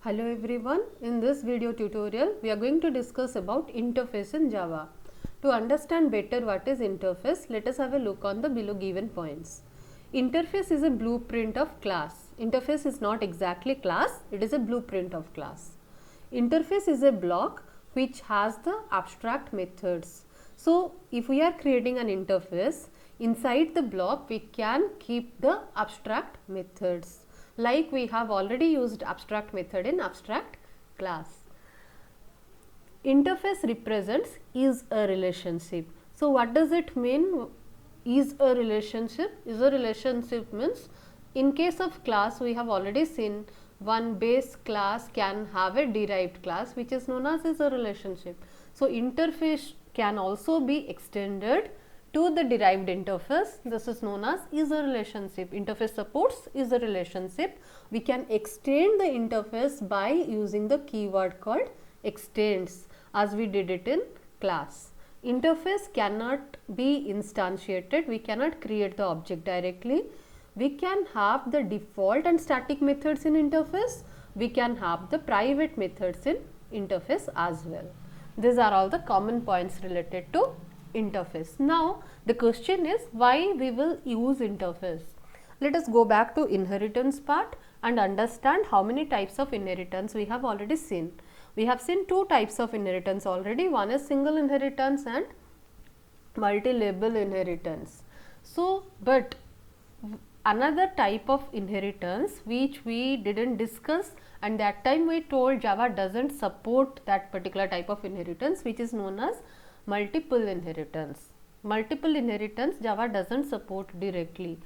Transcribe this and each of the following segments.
Hello everyone, in this video tutorial we are going to discuss about interface in Java. To understand better what is interface, let us have a look on the below given points. Interface is a blueprint of class. Interface is not exactly class, it is a blueprint of class. Interface is a block which has the abstract methods. So if we are creating an interface, inside the block we can keep the abstract methods. Like we have already used abstract method in abstract class. Interface represents is a relationship. So what does it mean? Is a relationship? Is a relationship means in case of class we have already seen one base class can have a derived class which is known as is a relationship. So interface can also be extended to the derived interface. This is known as is a relationship. Interface supports is a relationship. We can extend the interface by using the keyword called extends as we did it in class. Interface cannot be instantiated. We cannot create the object directly. We can have the default and static methods in interface. We can have the private methods in interface as well. These are all the common points related to interface. Now the question is why we will use interface. Let us go back to inheritance part and understand how many types of inheritance we have already seen. We have seen two types of inheritance already. One is single inheritance and multi-level inheritance. So, but another type of inheritance which we didn't discuss, and that time we told Java doesn't support that particular type of inheritance, which is known as multiple inheritance. Multiple inheritance Java doesn't support directly,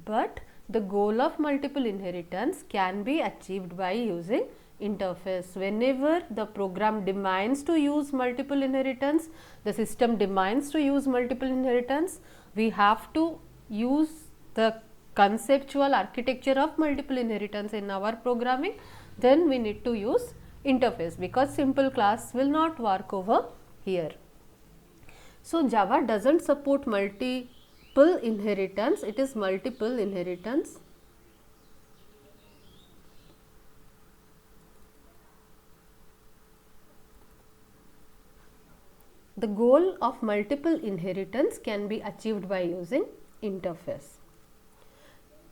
but the goal of multiple inheritance can be achieved by using interface. Whenever the program demands to use multiple inheritance, the system demands to use multiple inheritance, we have to use the conceptual architecture of multiple inheritance in our programming. Then we need to use interface because simple class will not work over here. So Java doesn't support multiple inheritance, it is multiple inheritance. The goal of multiple inheritance can be achieved by using interface.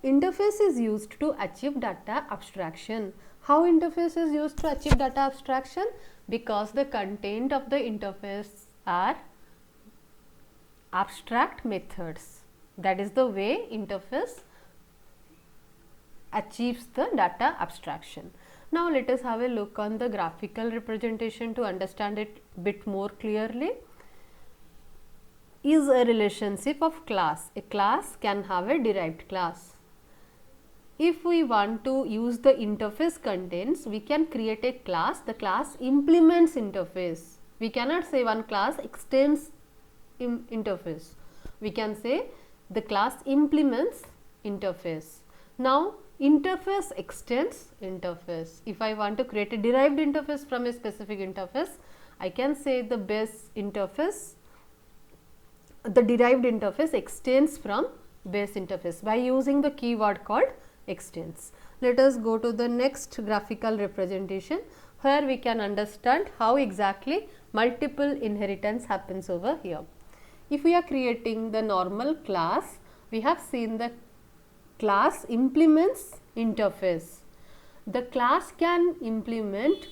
Interface is used to achieve data abstraction. How interface is used to achieve data abstraction? Because the content of the interface are abstract methods. That is the way interface achieves the data abstraction. Now let us have a look on the graphical representation to understand it bit more clearly. Is a relationship of class. A class can have a derived class. If we want to use the interface contents, we can create a class. The class implements interface. We cannot say one class extends interface. We can say the class implements interface. Now interface extends interface. If I want to create a derived interface from a specific interface, I can say the base interface, the derived interface extends from base interface by using the keyword called extends. Let us go to the next graphical representation where we can understand how exactly multiple inheritance happens over here. If we are creating the normal class, we have seen the class implements interface. The class can implement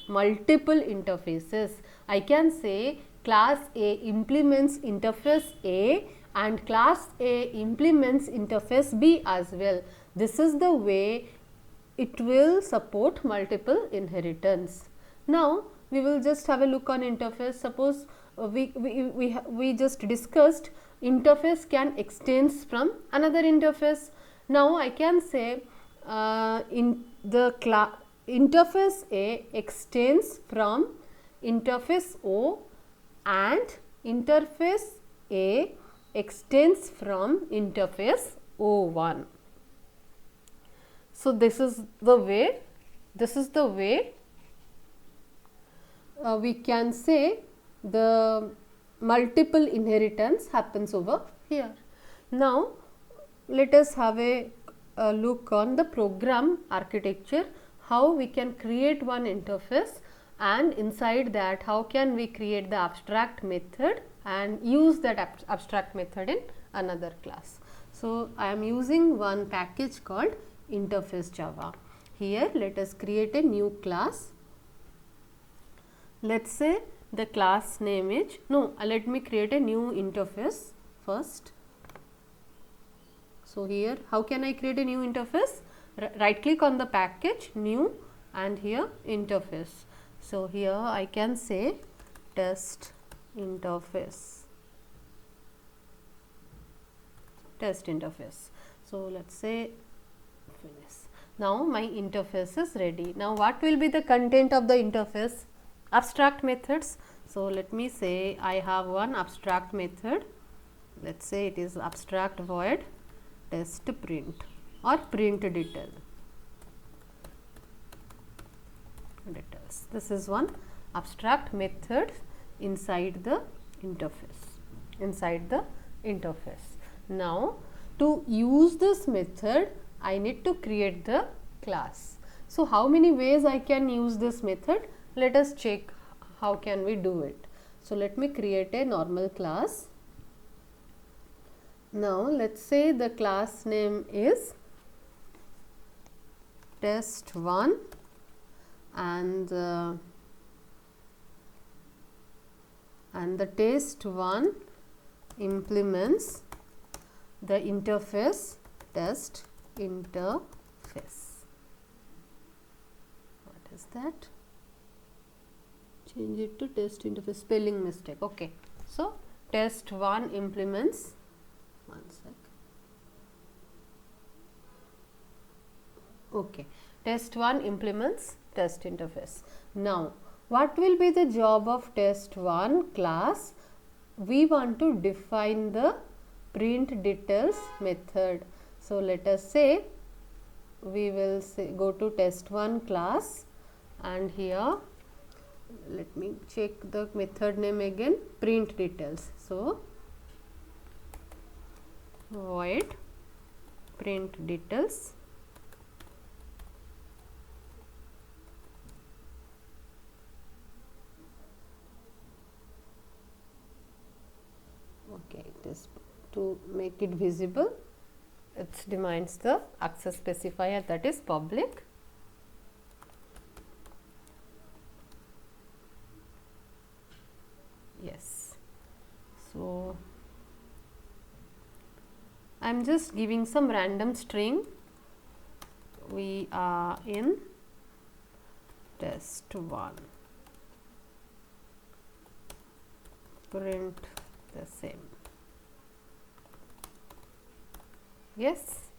multiple interfaces. I can say class A implements interface A and class A implements interface B as well. This is the way it will support multiple inheritance. Now we will just have a look on interface. Suppose we just discussed interface can extends from another interface. Now I can say in the interface A extends from interface O and interface A extends from interface O1. So this is the way we can say the multiple inheritance happens over here. Now let us have a look on the program architecture, how we can create one interface, and inside that how can we create the abstract method and use that abstract method in another class. So, I am using one package called interface Java. Here let us create a new class. Let us say the class name is, let me create a new interface first. So, here how can I create a new interface? Right click on the package, new, and here interface. So, here I can say test interface, test interface. So, let us say finish. Now, my interface is ready. Now, what will be the content of the interface? Abstract methods. So, let me say I have one abstract method. Let us say it is abstract void test print or print details. This is one abstract method inside the interface. Now, to use this method, I need to create the class. So, how many ways I can use this method? Let us check how can we do it. So, let me create a normal class. Now, let us say the class name is test1, and the test1 implements the interface test interface. What is that? Change it to test interface, spelling mistake. Okay. So, test1 implements, one sec. Okay. Test1 implements test interface. Now, what will be the job of test1 class? We want to define the print details method. So, let us say we will say go to test1 class, and here let me check the method name again, print details. So, void print details. Okay, it is to make it visible, it defines the access specifier, that is public. Yes. So, I am just giving some random string. We are in test1, print the same. Yes,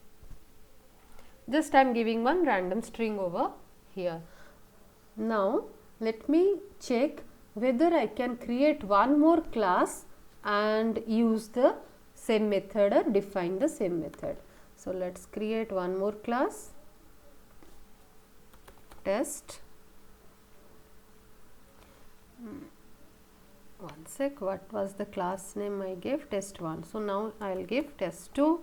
just I am giving one random string over here. Now, let me check whether I can create one more class and use the same method or define the same method. So, let us create one more class, test. One sec, what was the class name I gave? Test1. So, now I will give test2.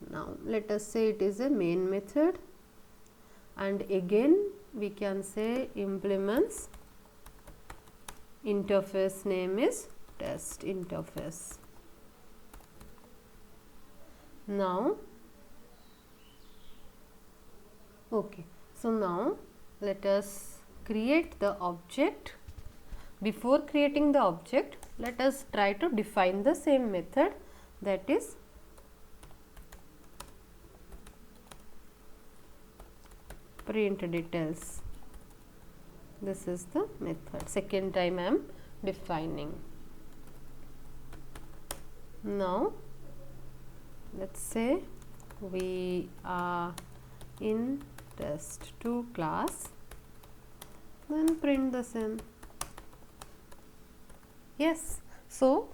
Now, let us say it is a main method, and again we can say implements interface name is test interface. Now, okay. So, now let us create the object. Before creating the object, let us try to define the same method, that is print details. This is the method. Second time I am defining. Now, let us say we are in test2 class, then print the same. Yes. So,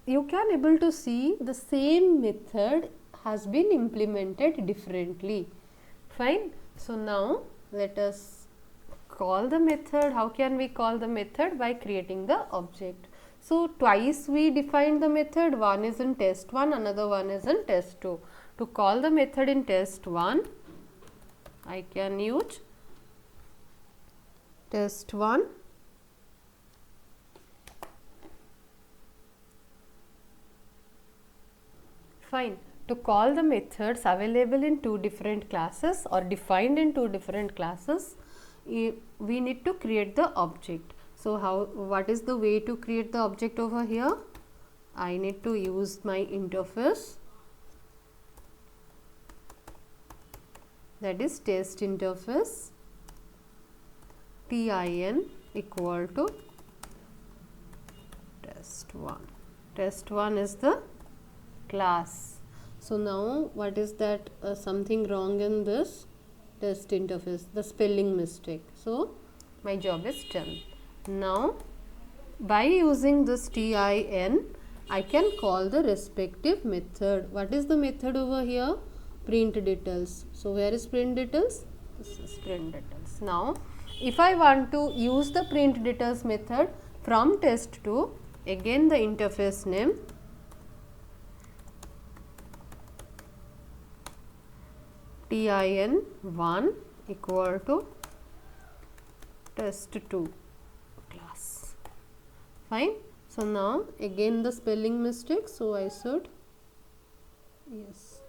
you can able to see the same method has been implemented differently. Fine. So, now let us call the method. How can we call the method? By creating the object. So, twice we defined the method, one is in test1, another one is in test2. To call the method in test1, I can use test1. Fine. To call the methods available in two different classes or defined in two different classes, we need to create the object. So what is the way to create the object over here? I need to use my interface, that is test interface, tin equal to test1. Test1 is the class. So now what is that something wrong in this test interface, the spelling mistake. So my job is done. Now by using this tin, I can call the respective method. What is the method over here? Print details. So where is print details? This is print details. Now if I want to use the print details method from test2, again the interface name tin1 equal to test2 class. Fine. So now again the spelling mistake, so I should, yes,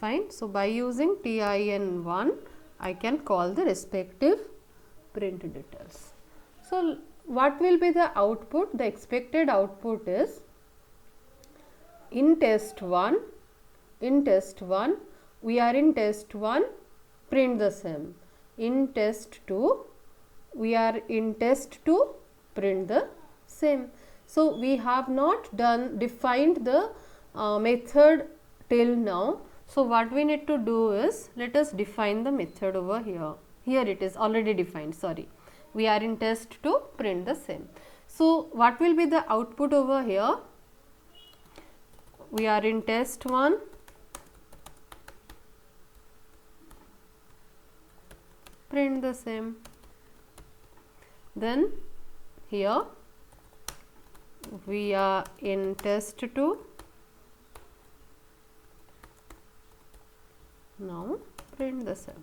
fine. So by using tin1, I can call the respective print details. So what will be the output? The expected output is in test1, we are in test1, print the same. In test2, we are in test2, print the same. So we have not defined the method till now. So what we need to do is, let us define the method over here. Here it is already defined, sorry. We are in test2, print the same. So what will be the output over here? We are in test1, print the same. Then here we are in test2, now print the same.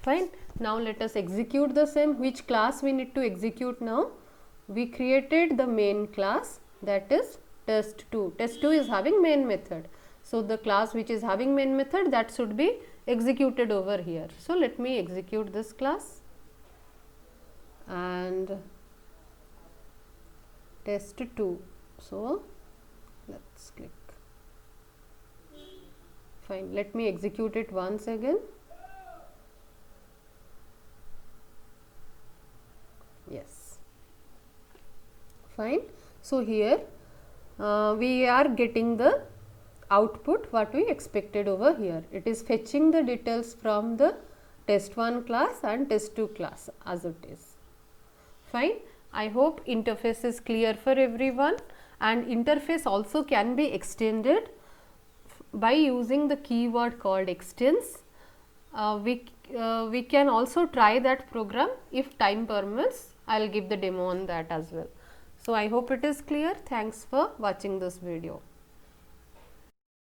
Fine. Now let us execute the same. Which class we need to execute now? We created the main class, that is test2. Test2 is having main method. So the class which is having main method, that should be executed over here. So let me execute this class and test2. So let's click. Fine. Let me execute it once again. Yes. Fine. So here we are getting the output what we expected over here. It is fetching the details from the test1 class and test2 class as it is. Fine. I hope interface is clear for everyone, and interface also can be extended by using the keyword called extends. We can also try that program if time permits. I will give the demo on that as well. So I hope it is clear. Thanks for watching this video.